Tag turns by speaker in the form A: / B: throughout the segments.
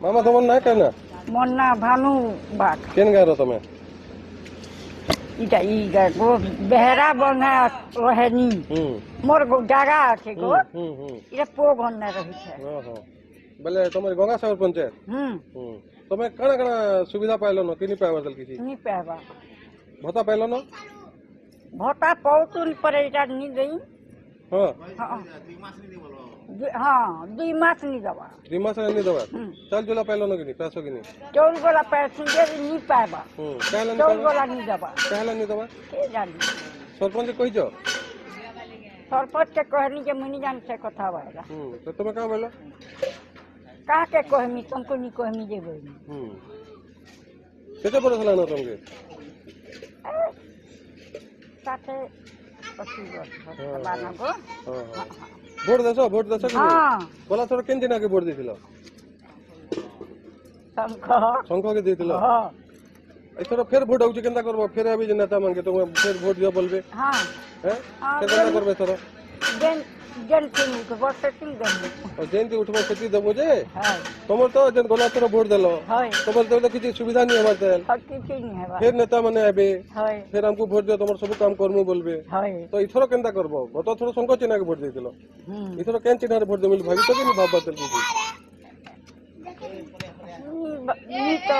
A: मामा तुम ना कहना
B: मोन्ना भानु बाग
A: केन गारो तमे
B: इटा इगा गो बेहरा बना रहेनी मोर गो जागा আছে গো এটা পো গন্না রহিছে
A: ओहो বলে তোমার গঙ্গাসাগর পঞ্চায়েত তুমি কানা কানা সুবিধা পাইলো না কিনি পাইবা দল কিছু
B: নি পাবা
A: ভতা পাইলো না
B: ভতা পৌতুল পরে এটা নি দেই
A: হ্যাঁ
B: हाँ 2 मास नहीं दवा
A: 2 मास नहीं दवा चल जोला पाइलो ना किनी पैसो किनी
B: चौल गोला पैसेंजर नहीं पाएबा
A: कहला
B: चौल गोला नहीं दवा
A: कहला नहीं दवा
B: के जानी
A: सरपंच कहिजो
B: सरपंच के कहनी के मनी जान से कथा बायला
A: तो तुम का बोलो
B: का के कहमी तुमको नहीं कहमी जेबो
A: केते बरस लाना तुमके
B: साथे 25 वर्ष लाना गो
A: ভোট দেছ কি বলা তোর কেন দিন আগে ভোট দিছিল সংখ্যাকে দিছিল এছাড়া ফের ভোট হচ্ছে কেনতা করবো ফের আবি যে নেতা মানকে তোমার ফের ভোট দিও বলবে হ্যাঁ কেনতা করবে তোর জেনতি উঠবো সেটি দেবো যে তোমার তো যেন গলা তোর ভোট দেল তোমার তো কিছু সুবিধা নিয়ে আমার দেল ফের নেতা মানে আবে ফের আমকু ভোট দিও তোমার সব কাম করমু বলবে তো ইথর কেনতা করবো গত থর সংখ্যা চিহ্নকে ভোট দিয়েছিল ইথর কেন চিহ্নারে ভোট দেবো ভাবি তো কি ভাববা তেল কিছু
B: तो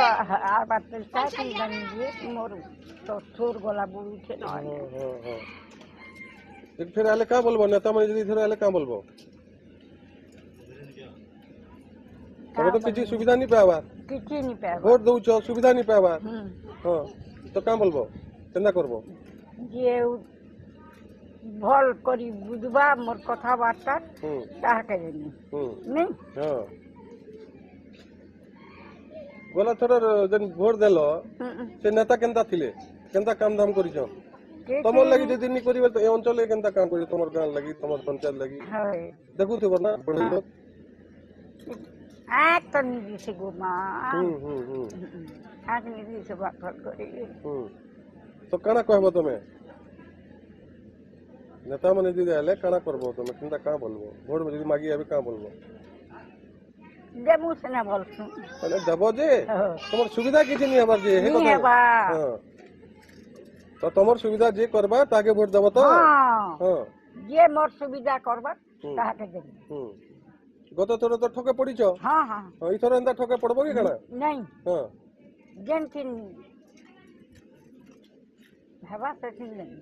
B: आ बात का कि गंजे मोर तो थोर गोला बुड़ी छे न
A: एक फिर आले का बोलबो नेता माने जदी इधर आले का बोलबो तब तो किसी सुविधा नहीं पावा भोट दउ छ सुविधा नहीं पावा हां तो का बोलबो केना करबो
B: जे भल करी बुझबा मोर कथा बार्ता ताहा के नहीं
A: हां गोला थोर जन भोट देलो से नेता केनता थिले केनता काम धाम करिछ तमर लगी जदी नहीं करिवे तो ए अंचल केनता काम करि तमर गांव लगी तमर पंचायत लगी देखु थबो ना बड़े लोग
B: आ तो नहीं से गोमा आज नहीं से बात करी
A: तो काना कहबो तमे नेता माने जदी आले काना करबो तमे केनता का बोलबो भोट में जदी मागी आबे का बोलबो
B: देबू से ना बोलसु
A: अरे दबो जे तमर सुविधा किछि नहीं हबार जे हे
B: कथा
A: हां तो तमर सुविधा जे करबा ताके वोट दबो तो
B: हां जे मोर सुविधा करबा ताके देबी
A: गत थोर तो ठके पड़िछो
B: हां हां
A: ई थोर एंदा ठके पड़बो कि काना
B: नहीं
A: हां
B: जेनथिन हवा से नहीं